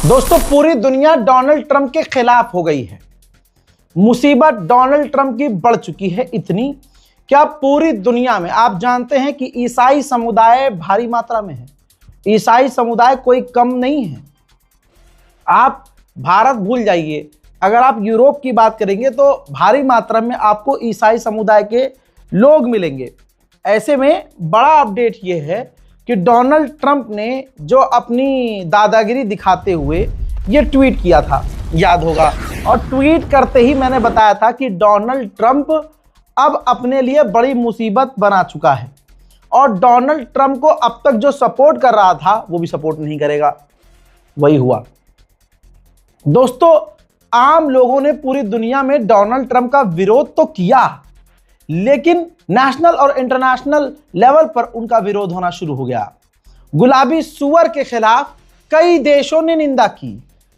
दोस्तों, पूरी दुनिया डोनाल्ड ट्रंप के खिलाफ हो गई है। मुसीबत डोनाल्ड ट्रंप की बढ़ चुकी है इतनी क्या पूरी दुनिया में आप जानते हैं कि ईसाई समुदाय भारी मात्रा में है। ईसाई समुदाय कोई कम नहीं है। आप भारत भूल जाइए, अगर आप यूरोप की बात करेंगे तो भारी मात्रा में आपको ईसाई समुदाय के लोग मिलेंगे। ऐसे में बड़ा अपडेट ये है कि डोनाल्ड ट्रंप ने जो अपनी दादागिरी दिखाते हुए ये ट्वीट किया था, याद होगा, और ट्वीट करते ही मैंने बताया था कि डोनाल्ड ट्रंप अब अपने लिए बड़ी मुसीबत बना चुका है और डोनाल्ड ट्रंप को अब तक जो सपोर्ट कर रहा था वो भी सपोर्ट नहीं करेगा। वही हुआ दोस्तों। आम लोगों ने पूरी दुनिया में डोनाल्ड ट्रंप का विरोध तो किया, लेकिन नेशनल और इंटरनेशनल लेवल पर उनका विरोध होना शुरू हो गया। गुलाबी सुअर के खिलाफ कई देशों ने निंदा की,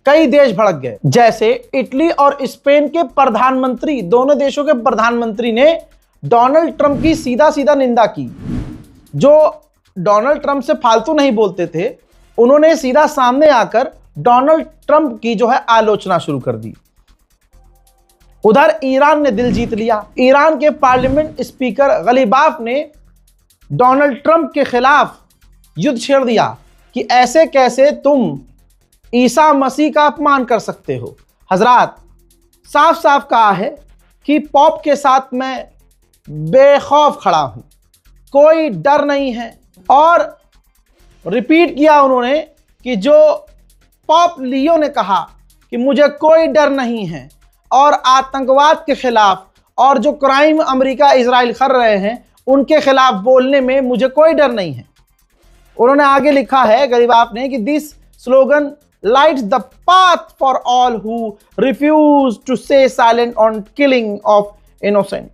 कई देश भड़क गए। जैसे इटली और स्पेन के प्रधानमंत्री, दोनों देशों के प्रधानमंत्री ने डोनाल्ड ट्रंप की सीधा सीधा निंदा की। जो डोनाल्ड ट्रंप से फालतू नहीं बोलते थे, उन्होंने सीधा सामने आकर डोनाल्ड ट्रंप की जो है आलोचना शुरू कर दी। उधर ईरान ने दिल जीत लिया। ईरान के पार्लियामेंट स्पीकर गलीबाफ ने डोनाल्ड ट्रंप के खिलाफ युद्ध छेड़ दिया कि ऐसे कैसे तुम ईसा मसीह का अपमान कर सकते हो। हजरात, साफ साफ कहा है कि पॉप के साथ मैं बेखौफ खड़ा हूं, कोई डर नहीं है। और रिपीट किया उन्होंने कि जो पॉप लियो ने कहा कि मुझे कोई डर नहीं है और आतंकवाद के खिलाफ और जो क्राइम अमेरिका इजराइल कर रहे हैं उनके खिलाफ बोलने में मुझे कोई डर नहीं है। उन्होंने आगे लिखा है गलीबाफ ने कि this slogan lights the path for all who refuse to stay silent on killing of innocent।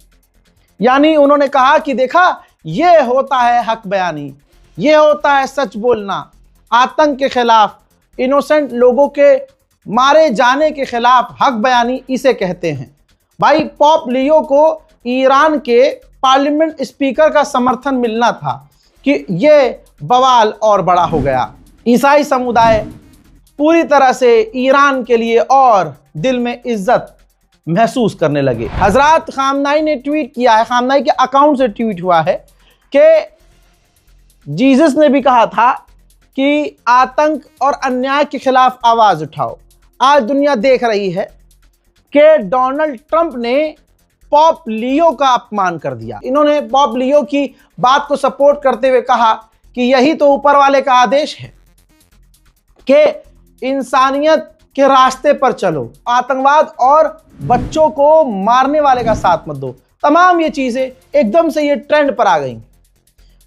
यानी उन्होंने कहा कि देखा, ये होता है हक बयानी, ये होता है सच बोलना। आतंक के खिलाफ, इनोसेंट लोगों के मारे जाने के खिलाफ हक बयानी इसे कहते हैं। भाई, पॉप लियो को ईरान के पार्लियामेंट स्पीकर का समर्थन मिलना था कि ये बवाल और बड़ा हो गया। ईसाई समुदाय पूरी तरह से ईरान के लिए और दिल में इज्जत महसूस करने लगे। हजरत खामनाई ने ट्वीट किया है, खामनाई के अकाउंट से ट्वीट हुआ है कि जीसस ने भी कहा था कि आतंक और अन्याय के खिलाफ आवाज उठाओ। आज दुनिया देख रही है कि डोनाल्ड ट्रंप ने पॉप लियो का अपमान कर दिया। इन्होंने पॉप लियो की बात को सपोर्ट करते हुए कहा कि यही तो ऊपर वाले का आदेश है कि इंसानियत के रास्ते पर चलो, आतंकवाद और बच्चों को मारने वाले का साथ मत दो। तमाम ये चीजें एकदम से ये ट्रेंड पर आ गई।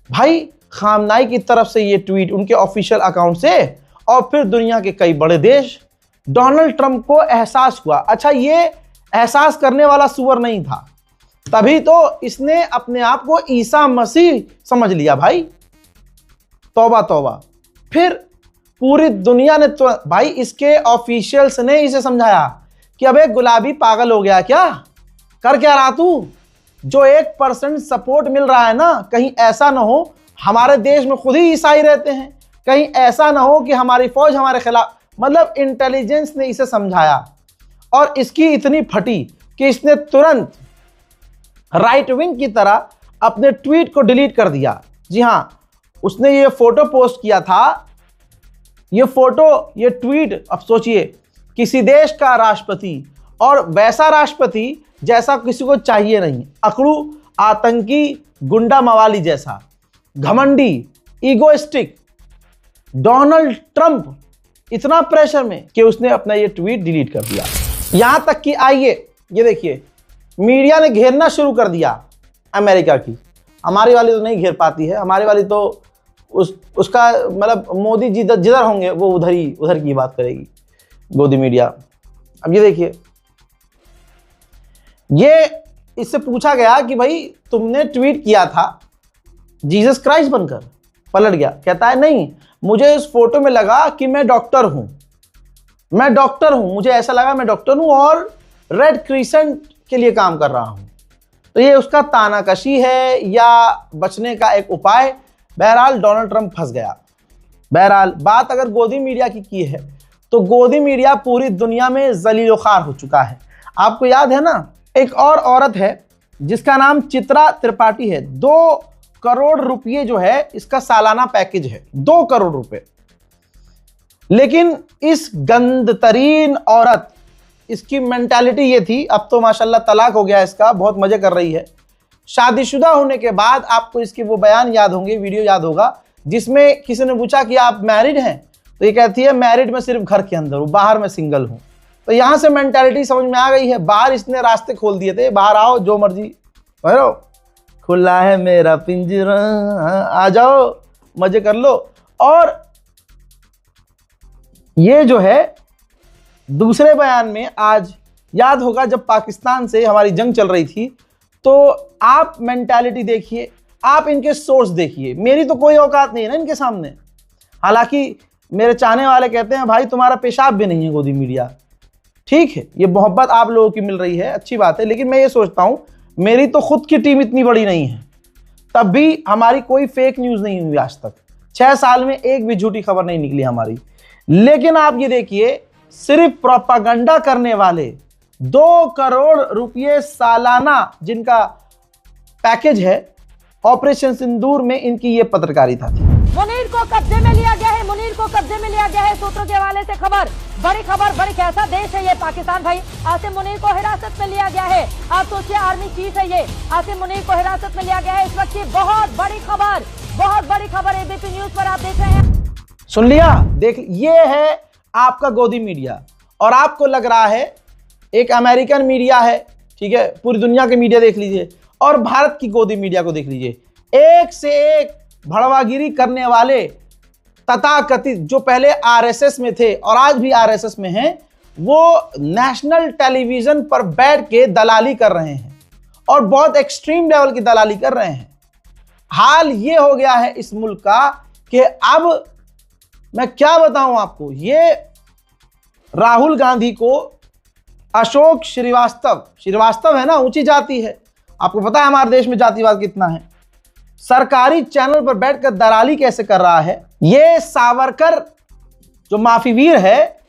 भाई, खामनाई की तरफ से ये ट्वीट उनके ऑफिशियल अकाउंट से, और फिर दुनिया के कई बड़े देश। डोनाल्ड ट्रंप को एहसास हुआ, अच्छा ये एहसास करने वाला सुअर नहीं था, तभी तो इसने अपने आप को ईसा मसीह समझ लिया। भाई, तौबा तौबा। फिर पूरी दुनिया ने तो, भाई इसके ऑफिशियल्स ने इसे समझाया कि अबे गुलाबी पागल हो गया क्या, कर क्या रहा तू? जो 1% सपोर्ट मिल रहा है ना, कहीं ऐसा ना हो हमारे देश में खुद ही ईसाई रहते हैं, कहीं ऐसा ना हो कि हमारी फौज हमारे खिलाफ। मतलब इंटेलिजेंस ने इसे समझाया और इसकी इतनी फटी कि इसने तुरंत राइट विंग की तरह अपने ट्वीट को डिलीट कर दिया। जी हां, उसने ये फोटो पोस्ट किया था, ये फोटो, ये ट्वीट, अब सोचिए, किसी देश का राष्ट्रपति, और वैसा राष्ट्रपति जैसा किसी को चाहिए नहीं, अकड़ू, आतंकी, गुंडा मवाली जैसा, घमंडी, ईगोइस्टिक। डोनाल्ड ट्रंप इतना प्रेशर में कि उसने अपना ये ट्वीट डिलीट कर दिया। यहां तक कि आइए ये देखिए, मीडिया ने घेरना शुरू कर दिया अमेरिका की। हमारी वाली तो नहीं घेर पाती है, हमारी वाली तो उसका मतलब मोदी जी जिधर होंगे वो उधर की बात करेगी, गोदी मीडिया। अब ये देखिए, ये इससे पूछा गया कि भाई तुमने ट्वीट किया था जीसस क्राइस्ट बनकर, पलट गया, कहता है नहीं, मुझे इस फोटो में लगा कि मैं डॉक्टर हूं, मुझे ऐसा लगा मैं डॉक्टर हूं और रेड क्रिसेंट के लिए काम कर रहा हूं। तो ये उसका तानाकशी है या बचने का एक उपाय। बहरहाल डोनाल्ड ट्रंप फंस गया। बहरहाल बात अगर गोदी मीडिया की है तो गोदी मीडिया पूरी दुनिया में जलील-ओ-खार हो चुका है। आपको याद है ना, एक और औरत है जिसका नाम चित्रा त्रिपाठी है। 2 करोड़ रुपये जो है इसका सालाना पैकेज है, 2 करोड़ रुपए। लेकिन इस गंदतरीन औरत, इसकी मेंटालिटी ये थी, अब तो माशाल्लाह तलाक हो गया इसका, बहुत मजे कर रही है। शादीशुदा होने के बाद आपको इसके वो बयान याद होंगे, वीडियो याद होगा, जिसमें किसी ने पूछा कि आप मैरिड हैं, तो ये कहती है मैरिड में सिर्फ घर के अंदर हूं, बाहर में सिंगल हूं। तो यहां से मेंटालिटी समझ में आ गई है। बाहर इसने रास्ते खोल दिए थे, बाहर आओ जो मर्जी करो, खुला है मेरा पिंजरा, आ जाओ मजे कर लो। और ये जो है दूसरे बयान में, आज याद होगा जब पाकिस्तान से हमारी जंग चल रही थी, तो आप मेंटालिटी देखिए, आप इनके सोर्स देखिए। मेरी तो कोई औकात नहीं है ना इनके सामने। हालांकि मेरे चाहने वाले कहते हैं भाई तुम्हारा पेशाब भी नहीं है गोदी मीडिया। ठीक है, ये मोहब्बत आप लोगों की मिल रही है, अच्छी बात है, लेकिन मैं ये सोचता हूं मेरी तो खुद की टीम इतनी बड़ी नहीं है, तब भी हमारी कोई फेक न्यूज नहीं हुई आज तक। 6 साल में एक भी झूठी खबर नहीं निकली हमारी। लेकिन आप ये देखिए, सिर्फ प्रोपागंडा करने वाले 2 करोड़ रुपये सालाना जिनका पैकेज है, ऑपरेशन सिंदूर में इनकी ये पत्रकारिता थी। मुनीर को कब्जे में लिया गया है, मुनीर को कब्जे में लिया गया है। सूत्रों के हवाले से खबर, बड़ी कैसा देश है ये पाकिस्तान भाई। आसिम मुनीर को हिरासत में लिया गया है। आप सोचिए, आर्मी चीफ है ये, आसिम मुनीर को हिरासत में लिया गया है। इस वक्त की बहुत बड़ी खबर एबीपी न्यूज पर आप देख रहे हैं। सुन लिया, देख, ये है आपका गोदी मीडिया। और आपको लग रहा है एक अमेरिकन मीडिया है, ठीक है, पूरी दुनिया के मीडिया देख लीजिए, और भारत की गोदी मीडिया को देख लीजिए। एक से एक भड़वागिरी करने वाले तथाकथित, जो पहले आरएसएस में थे और आज भी आरएसएस में हैं, वो नेशनल टेलीविजन पर बैठ के दलाली कर रहे हैं, और बहुत एक्सट्रीम लेवल की दलाली कर रहे हैं। हाल ये हो गया है इस मुल्क का कि अब मैं क्या बताऊं आपको, ये राहुल गांधी को अशोक श्रीवास्तव है ना, ऊंची जाति है, आपको पता है हमारे देश में जातिवाद कितना है, सरकारी चैनल पर बैठकर दलाली कैसे कर रहा है। ये सावरकर जो माफी वीर है,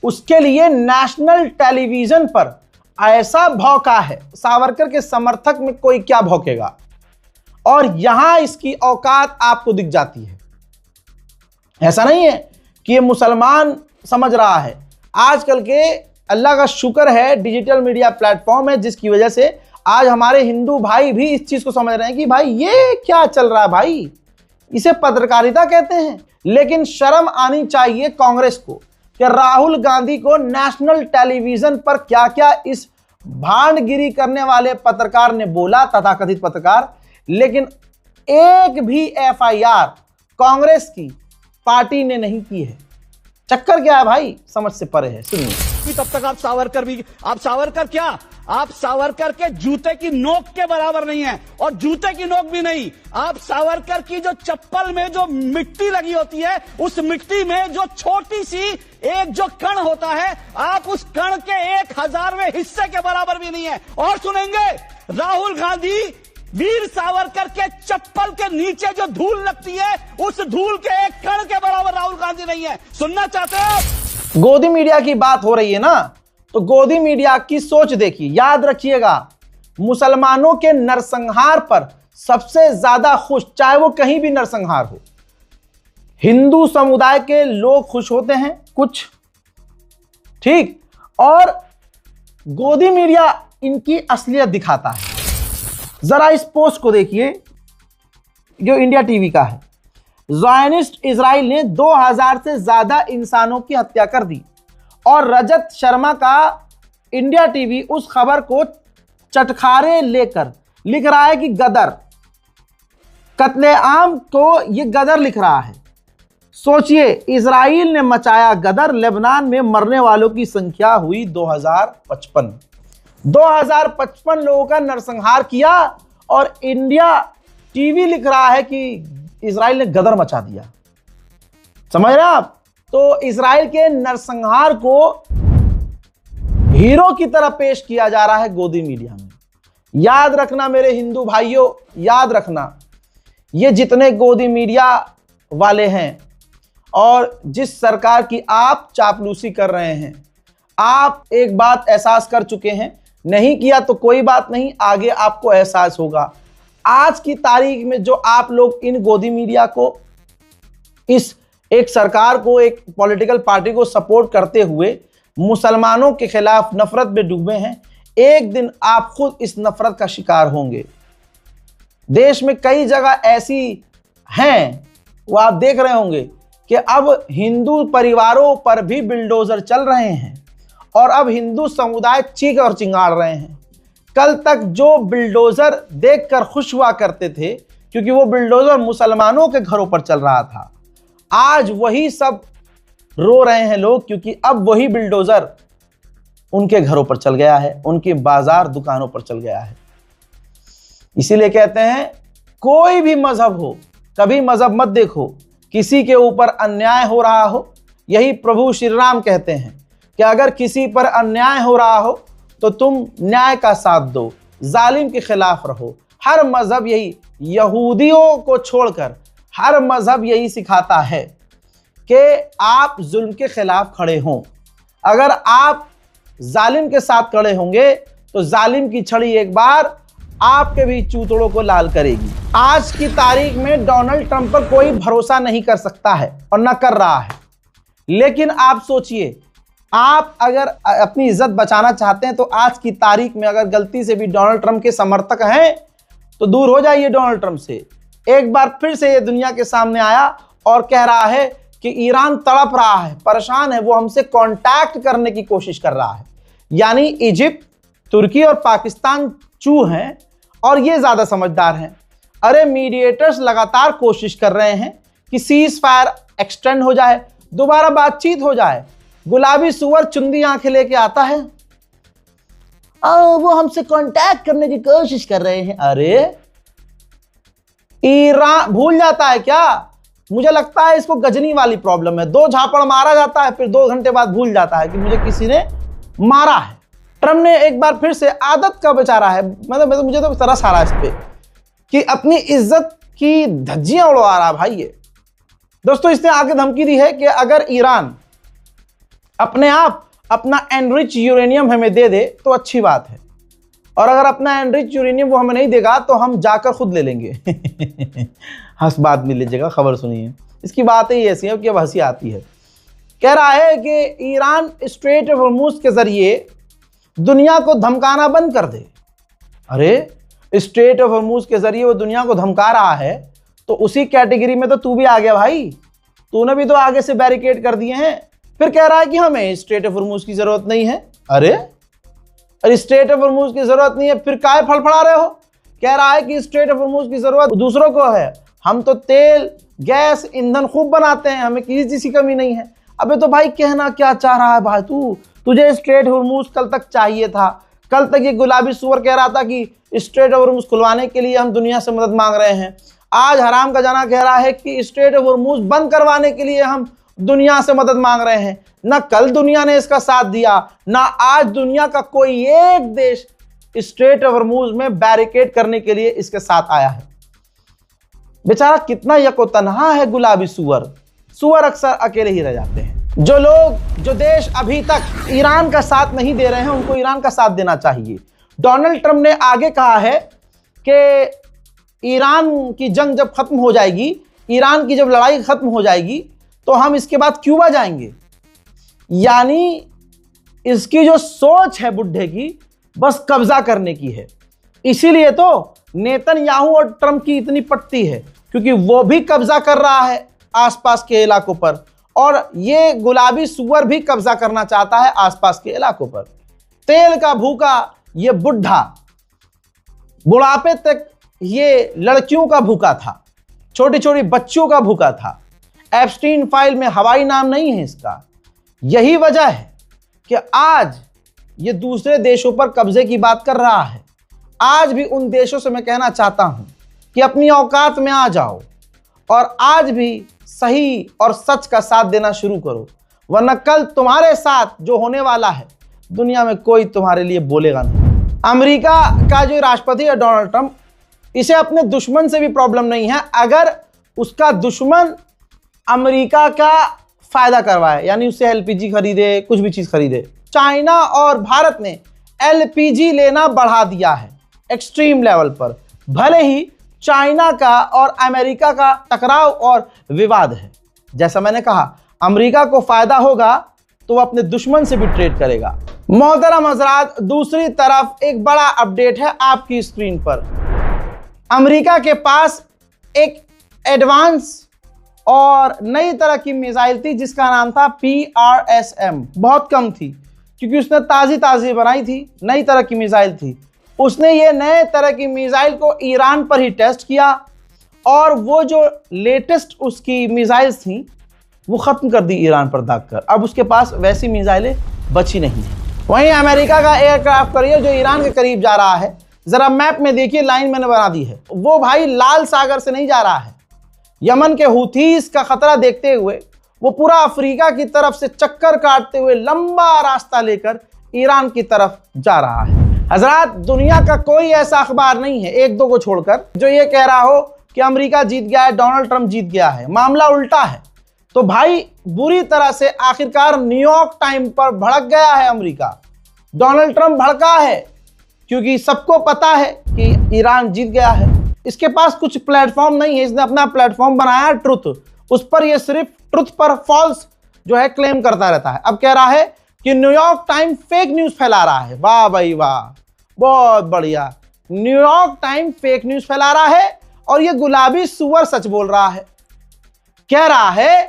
उसके लिए नेशनल टेलीविजन पर ऐसा भौंका है, सावरकर के समर्थक में कोई क्या भौंकेगा। और यहां इसकी औकात आपको दिख जाती है। ऐसा नहीं है कि ये मुसलमान समझ रहा है। आजकल के अल्लाह का शुक्र है डिजिटल मीडिया प्लेटफॉर्म है, जिसकी वजह से आज हमारे हिंदू भाई भी इस चीज को समझ रहे हैं कि भाई ये क्या चल रहा है, भाई इसे पत्रकारिता कहते हैं। लेकिन शर्म आनी चाहिए कांग्रेस को कि राहुल गांधी को नेशनल टेलीविजन पर क्या क्या इस भांडगिरी करने वाले पत्रकार ने बोला, तथाकथित पत्रकार, लेकिन एक भी एफआईआर कांग्रेस की पार्टी ने नहीं की है। चक्कर क्या है भाई, समझ से परे है। सुनिए, तब तक आप सावरकर के जूते की नोक के बराबर नहीं है, और जूते की नोक भी नहीं, आप सावरकर की जो चप्पल में जो मिट्टी लगी होती है, उस मिट्टी में जो छोटी सी एक जो कण होता है, आप उस कण के 1000वें हिस्से के बराबर भी नहीं है। और सुनेंगे, राहुल गांधी वीर सावरकर के चप्पल के नीचे जो धूल लगती है, उस धूल के एक कण के बराबर राहुल गांधी नहीं है। सुनना चाहते हो? गोदी मीडिया की बात हो रही है ना, तो गोदी मीडिया की सोच देखिए। याद रखिएगा, मुसलमानों के नरसंहार पर सबसे ज्यादा खुश, चाहे वो कहीं भी नरसंहार हो, हिंदू समुदाय के लोग खुश होते हैं कुछ, ठीक, और गोदी मीडिया इनकी असलियत दिखाता है। जरा इस पोस्ट को देखिए जो इंडिया टीवी का है। ज़ायनिस्ट इजराइल ने 2000 से ज्यादा इंसानों की हत्या कर दी, और रजत शर्मा का इंडिया टीवी उस खबर को चटखारे लेकर लिख रहा है कि गदर, कत्लेआम को ये गदर लिख रहा है। सोचिए, इजराइल ने मचाया गदर, लेबनान में मरने वालों की संख्या हुई 2055 लोगों का नरसंहार किया, और इंडिया टीवी लिख रहा है कि इजराइल ने गदर मचा दिया। समझ रहे हैं आप? तो इजराइल के नरसंहार को हीरो की तरह पेश किया जा रहा है गोदी मीडिया में। याद रखना मेरे हिंदू भाइयों, याद रखना, ये जितने गोदी मीडिया वाले हैं, और जिस सरकार की आप चापलूसी कर रहे हैं, आप एक बात एहसास कर चुके हैं, नहीं किया तो कोई बात नहीं, आगे आपको एहसास होगा। आज की तारीख में जो आप लोग इन गोदी मीडिया को, इस एक सरकार को, एक पॉलिटिकल पार्टी को सपोर्ट करते हुए मुसलमानों के खिलाफ नफरत में डूबे हैं, एक दिन आप खुद इस नफरत का शिकार होंगे। देश में कई जगह ऐसी हैं, वो आप देख रहे होंगे कि अब हिंदू परिवारों पर भी बिल्डोजर चल रहे हैं और अब हिंदू समुदाय चीख और चिंगाड़ रहे हैं। कल तक जो बिल्डोजर देखकर खुश हुआ करते थे क्योंकि वो बिल्डोजर मुसलमानों के घरों पर चल रहा था, आज वही सब रो रहे हैं लोग क्योंकि अब वही बिल्डोजर उनके घरों पर चल गया है, उनके बाजार दुकानों पर चल गया है। इसीलिए कहते हैं कोई भी मजहब हो, कभी मजहब मत देखो, किसी के ऊपर अन्याय हो रहा हो, यही प्रभु श्री राम कहते हैं कि अगर किसी पर अन्याय हो रहा हो तो तुम न्याय का साथ दो, जालिम के खिलाफ रहो। हर मजहब यही, यहूदियों को छोड़कर हर मजहब यही सिखाता है कि आप जुल्म के खिलाफ खड़े हों। अगर आप जालिम के साथ खड़े होंगे तो जालिम की छड़ी एक बार आपके भी चूतड़ों को लाल करेगी। आज की तारीख में डोनाल्ड ट्रंप पर कोई भरोसा नहीं कर सकता है और न कर रहा है, लेकिन आप सोचिए, आप अगर अपनी इज्जत बचाना चाहते हैं तो आज की तारीख में अगर गलती से भी डोनाल्ड ट्रंप के समर्थक हैं तो दूर हो जाइए डोनाल्ड ट्रंप से। एक बार फिर से ये दुनिया के सामने आया और कह रहा है कि ईरान तड़प रहा है, परेशान है, वो हमसे कांटेक्ट करने की कोशिश कर रहा है। यानी इजिप्ट, तुर्की और पाकिस्तान चूह हैं और ये ज्यादा समझदार हैं। अरे मीडिएटर्स लगातार कोशिश कर रहे हैं कि सीज फायर एक्सटेंड हो जाए, दोबारा बातचीत हो जाए। गुलाबी सुअर चुंदी आंखें लेके आता है, वो हमसे कांटेक्ट करने की कोशिश कर रहे हैं। अरे ईरान भूल जाता है क्या? मुझे लगता है इसको गजनी वाली प्रॉब्लम है। 2 झापड़ मारा जाता है, फिर 2 घंटे बाद भूल जाता है कि मुझे किसी ने मारा है। ट्रंप ने एक बार फिर से, आदत का बेचारा है, मतलब मुझे तो तरस आ रहा है इस पे कि अपनी इज्जत की धज्जियां उड़वा रहा भाई ये। दोस्तों, इसने आगे धमकी दी है कि अगर ईरान अपने आप अपना एनरिच यूरेनियम हमें दे दे तो अच्छी बात है, और अगर अपना एनरिच यूरेनियम वो हमें नहीं देगा तो हम जाकर खुद ले लेंगे। हंस बात मिल लीजिएगा, खबर सुनिए। इसकी बात ही ऐसी है कि अब हंसी आती है। कह रहा है कि ईरान स्ट्रेट ऑफ हॉर्मुज के जरिए दुनिया को धमकाना बंद कर दे। अरे स्ट्रेट ऑफ हॉर्मुज के जरिए वो दुनिया को धमका रहा है तो उसी कैटेगरी में तो तू भी आ गया भाई, तूने भी तो आगे से बैरिकेड कर दिए हैं। फिर कह रहा है कि हमें स्ट्रेट ऑफ हॉर्मुज की जरूरत नहीं है। अरे स्ट्रेट ऑफ हॉर्मुज की जरूरत नहीं है, फिर काहे फड़फड़ा रहे हो? कह रहा है कि स्ट्रेट ऑफ हॉर्मुज की जरूरत दूसरों को है, हम तो तेल, गैस, ईंधन खूब बनाते हैं, हमें किसी चीज की कमी नहीं है। अबे तो भाई कहना क्या चाह रहा है भाई तू? तुझे स्ट्रेट हॉर्मुज कल तक चाहिए था। कल तक ये गुलाबी सुअर कह रहा था कि स्ट्रेट ऑफ हॉर्मुज खुलवाने के लिए हम दुनिया से मदद मांग रहे हैं। आज हराम का जाना कह रहा है कि स्ट्रेट ऑफ हॉर्मुज बंद करवाने के लिए हम दुनिया से मदद मांग रहे हैं। ना कल दुनिया ने इसका साथ दिया, ना आज दुनिया का कोई एक देश स्ट्रेट ऑफ हॉर्मुज में बैरिकेड करने के लिए इसके साथ आया है। बेचारा कितना यकोतन्हा है गुलाबी सुअर। सुअर अक्सर अकेले ही रह जाते हैं। जो देश अभी तक ईरान का साथ नहीं दे रहे हैं उनको ईरान का साथ देना चाहिए। डोनाल्ड ट्रंप ने आगे कहा है कि ईरान की जंग जब खत्म हो जाएगी, ईरान की जब लड़ाई खत्म हो जाएगी तो हम इसके बाद क्यूबा जाएंगे। यानी इसकी जो सोच है बुढ़े की, बस कब्जा करने की है। इसीलिए तो नेतन्याहू और ट्रंप की इतनी पटती है, क्योंकि वो भी कब्जा कर रहा है आसपास के इलाकों पर और ये गुलाबी सुअर भी कब्जा करना चाहता है आसपास के इलाकों पर। तेल का भूखा ये बुढ़ा बुढ़ापे तक ये लड़कियों का भूखा था, छोटी छोटी बच्चियों का भूखा था। एप्स्टीन फाइल में हवाई नाम नहीं है इसका। यही वजह है कि आज ये दूसरे देशों पर कब्जे की बात कर रहा है। आज भी उन देशों से मैं कहना चाहता हूं कि अपनी औकात में आ जाओ और आज भी सही और सच का साथ देना शुरू करो, वरना कल तुम्हारे साथ जो होने वाला है दुनिया में कोई तुम्हारे लिए बोलेगा नहीं। अमेरिका का जो राष्ट्रपति है डोनाल्ड ट्रंप, इसे अपने दुश्मन से भी प्रॉब्लम नहीं है। अगर उसका दुश्मन अमेरिका का फायदा करवाए, यानी उससे एलपीजी खरीदे, कुछ भी चीज खरीदे। चाइना और भारत ने एलपीजी लेना बढ़ा दिया है एक्सट्रीम लेवल पर। भले ही चाइना का और अमेरिका का टकराव और विवाद है, जैसा मैंने कहा अमेरिका को फायदा होगा तो वो अपने दुश्मन से भी ट्रेड करेगा। मोहतरम हजरात, दूसरी तरफ एक बड़ा अपडेट है आपकी स्क्रीन पर। अमेरिका के पास एक एडवांस और नई तरह की मिसाइल थी जिसका नाम था PRSM। बहुत कम थी क्योंकि उसने ताज़ी बनाई थी, नई तरह की मिसाइल थी। उसने ये नए तरह की मिसाइल को ईरान पर ही टेस्ट किया और वो जो लेटेस्ट उसकी मिसाइल्स थी वो ख़त्म कर दी ईरान पर दागकर। अब उसके पास वैसी मिसाइलें बची नहीं है। वहीं अमेरिका का एयरक्राफ्ट कैरियर जो ईरान के करीब जा रहा है, ज़रा मैप में देखिए, लाइन मैंने बना दी है, वो भाई लाल सागर से नहीं जा रहा है। यमन के हुथीस का खतरा देखते हुए वो पूरा अफ्रीका की तरफ से चक्कर काटते हुए लंबा रास्ता लेकर ईरान की तरफ जा रहा है। हजरात, दुनिया का कोई ऐसा अखबार नहीं है, एक दो को छोड़कर, जो ये कह रहा हो कि अमेरिका जीत गया है, डोनाल्ड ट्रंप जीत गया है। मामला उल्टा है। तो भाई बुरी तरह से आखिरकार न्यूयॉर्क टाइम पर भड़क गया है अमेरिका। डोनाल्ड ट्रंप भड़का है क्योंकि सबको पता है कि ईरान जीत गया है। इसके पास कुछ प्लेटफॉर्म नहीं है, इसने अपना प्लेटफॉर्म बनाया ट्रुथ, उस पर ये सिर्फ ट्रुथ पर फॉल्स जो है क्लेम करता रहता है। अब कह रहा है कि न्यूयॉर्क टाइम फेक न्यूज फैला रहा है। वाह भाई वाह, बहुत बढ़िया। न्यूयॉर्क टाइम फेक न्यूज फैला रहा है और ये गुलाबी सुअर सच बोल रहा है। कह रहा है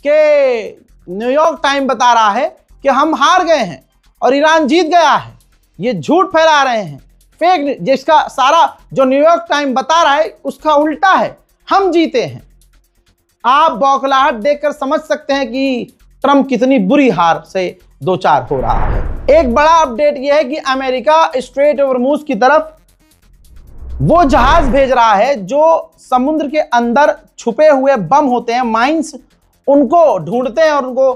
कि न्यूयॉर्क टाइम बता रहा है कि हम हार गए हैं और ईरान जीत गया है। ये झूठ फैला रहे हैं, फेक, जिसका सारा जो न्यूयॉर्क टाइम बता रहा है उसका उल्टा है, हम जीते हैं। आप बौखलाहट देखकर समझ सकते हैं कि ट्रंप कितनी बुरी हार से दो चार हो रहा है। एक बड़ा अपडेट यह है कि अमेरिका स्ट्रेट ऑफ हॉर्मुज़ की तरफ वो जहाज भेज रहा है जो समुद्र के अंदर छुपे हुए बम होते हैं, माइंस, उनको ढूंढते हैं और उनको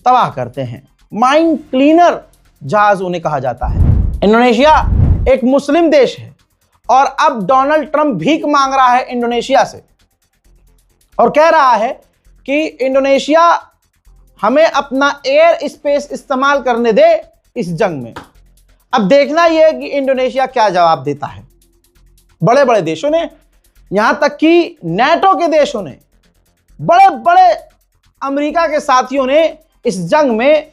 तबाह करते हैं। माइन क्लीनर जहाज उन्हें कहा जाता है। इंडोनेशिया एक मुस्लिम देश है और अब डोनाल्ड ट्रंप भीख मांग रहा है इंडोनेशिया से और कह रहा है कि इंडोनेशिया हमें अपना एयर स्पेस इस्तेमाल करने दे इस जंग में। अब देखना यह है कि इंडोनेशिया क्या जवाब देता है। बड़े बड़े देशों ने, यहां तक कि नेटो के देशों ने, बड़े बड़े अमेरिका के साथियों ने इस जंग में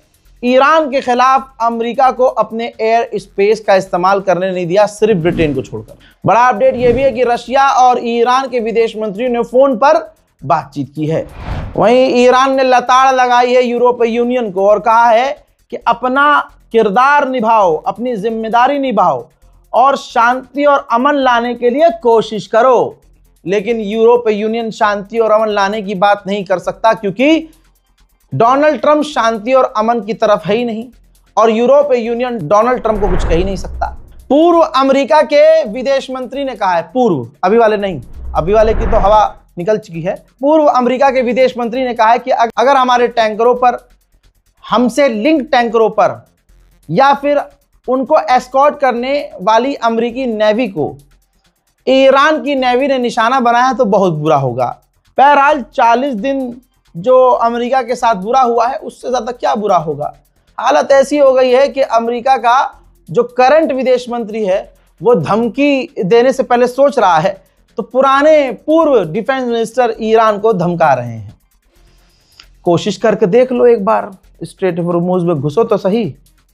ईरान के खिलाफ अमेरिका को अपने एयर स्पेस का इस्तेमाल करने नहीं दिया, सिर्फ ब्रिटेन को छोड़कर। बड़ा अपडेट यह भी है कि रशिया और ईरान के विदेश मंत्रियों ने फोन पर बातचीत की है। वहीं ईरान ने लताड़ लगाई है यूरोपीय यूनियन को और कहा है कि अपना किरदार निभाओ, अपनी जिम्मेदारी निभाओ और शांति और अमन लाने के लिए कोशिश करो। लेकिन यूरोपीय यूनियन शांति और अमन लाने की बात नहीं कर सकता क्योंकि डोनाल्ड ट्रंप शांति और अमन की तरफ है ही नहीं और यूरोपीय यूनियन डोनाल्ड ट्रंप को कुछ कह ही नहीं सकता। पूर्व अमेरिका के विदेश मंत्री ने कहा है, पूर्व, अभी वाले नहीं, अभी वाले की तो हवा निकल चुकी है। पूर्व अमेरिका के विदेश मंत्री ने कहा है कि अगर हमारे टैंकरों पर, हमसे लिंक टैंकरों पर या फिर उनको एस्कॉर्ट करने वाली अमेरिकी नेवी को ईरान की नेवी ने निशाना बनाया तो बहुत बुरा होगा। बहरहाल 40 दिन जो अमेरिका के साथ बुरा हुआ है उससे ज़्यादा क्या बुरा होगा। हालत ऐसी हो गई है कि अमेरिका का जो करंट विदेश मंत्री है वो धमकी देने से पहले सोच रहा है, तो पुराने पूर्व डिफेंस मिनिस्टर ईरान को धमका रहे हैं। कोशिश करके देख लो एक बार, स्ट्रेट ऑफ हॉर्मुज़ में घुसो तो सही,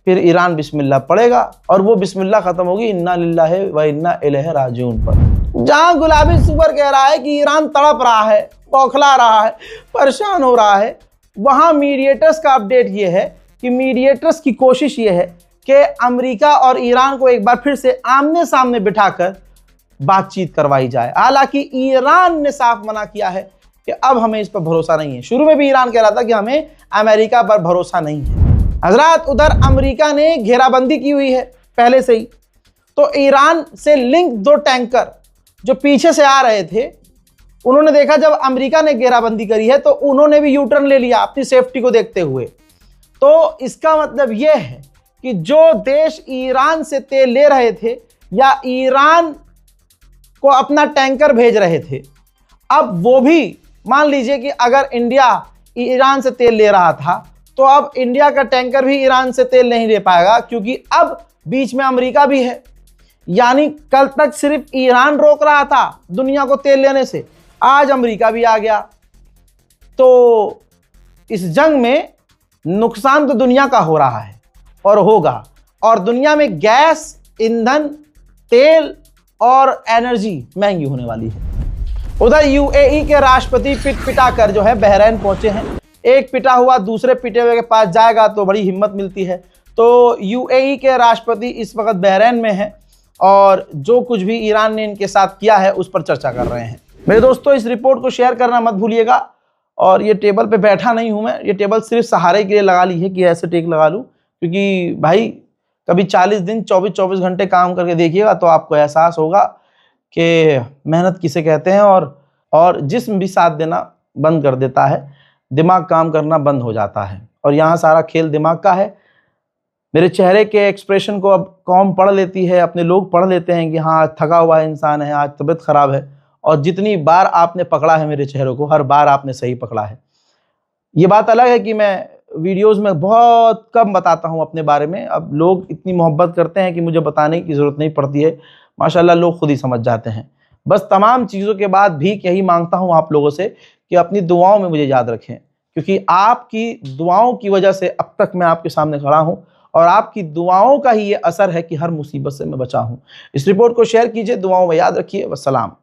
फिर ईरान बिस्मिल्लाह पड़ेगा और वो बिस्मिल्लाह खत्म होगी इन्ना लिल्लाहि व इन्ना इलैहि राजिऊन पर। जहां गुलाबी सुपर कह रहा है कि ईरान तड़प रहा है, बौखला रहा है, परेशान हो रहा है, वहां मीडिएटर्स का अपडेट ये है कि मीडिएटर्स की कोशिश ये है कि अमेरिका और ईरान को एक बार फिर से आमने सामने बिठाकर बातचीत करवाई जाए। हालांकि ईरान ने साफ मना किया है कि अब हमें इस पर भरोसा नहीं है। शुरू में भी ईरान कह रहा था कि हमें अमेरिका पर भरोसा नहीं है। हजरात, उधर अमेरिका ने घेराबंदी की हुई है पहले से ही, तो ईरान से लिंक 2 टैंकर जो पीछे से आ रहे थे, उन्होंने देखा जब अमेरिका ने घेराबंदी करी है तो उन्होंने भी यू टर्न ले लिया अपनी सेफ्टी को देखते हुए। तो इसका मतलब यह है कि जो देश ईरान से तेल ले रहे थे या ईरान को अपना टैंकर भेज रहे थे, अब वो भी मान लीजिए कि अगर इंडिया ईरान से तेल ले रहा था तो अब इंडिया का टैंकर भी ईरान से तेल नहीं ले पाएगा, क्योंकि अब बीच में अमेरिका भी है। यानी कल तक सिर्फ ईरान रोक रहा था दुनिया को तेल लेने से, आज अमेरिका भी आ गया। तो इस जंग में नुकसान तो दुनिया का हो रहा है और होगा, और दुनिया में गैस, ईंधन, तेल और एनर्जी महंगी होने वाली है। उधर यूएई के राष्ट्रपति पिटा कर जो है बहरीन पहुंचे हैं। एक पिटा हुआ दूसरे पिटे हुए के पास जाएगा तो बड़ी हिम्मत मिलती है। तो यूएई के राष्ट्रपति इस वक्त बहरीन में हैं और जो कुछ भी ईरान ने इनके साथ किया है उस पर चर्चा कर रहे हैं। मेरे दोस्तों, इस रिपोर्ट को शेयर करना मत भूलिएगा। और ये टेबल पे बैठा नहीं हूं मैं, ये टेबल सिर्फ सहारे के लिए लगा ली है कि ऐसे टेक लगा लूं, क्योंकि भाई कभी 40 दिन 24-24 घंटे काम करके देखिएगा तो आपको एहसास होगा कि मेहनत किसे कहते हैं। और जिस्म भी साथ देना बंद कर देता है, दिमाग काम करना बंद हो जाता है, और यहाँ सारा खेल दिमाग का है। मेरे चेहरे के एक्सप्रेशन को अब कौम पढ़ लेती है, अपने लोग पढ़ लेते हैं कि हाँ थका हुआ इंसान है, आज तबीयत खराब है। और जितनी बार आपने पकड़ा है मेरे चेहरे को, हर बार आपने सही पकड़ा है। ये बात अलग है कि मैं वीडियोस में बहुत कम बताता हूँ अपने बारे में। अब लोग इतनी मोहब्बत करते हैं कि मुझे बताने की ज़रूरत नहीं पड़ती है। माशाल्लाह लोग खुद ही समझ जाते हैं। बस तमाम चीज़ों के बाद भी यही मांगता हूँ आप लोगों से कि अपनी दुआओं में मुझे याद रखें, क्योंकि आपकी दुआओं की वजह से अब तक मैं आपके सामने खड़ा हूँ, और आपकी दुआओं का ही ये असर है कि हर मुसीबत से मैं बचा हूँ। इस रिपोर्ट को शेयर कीजिए, दुआओं में याद रखिए। वस्सलाम।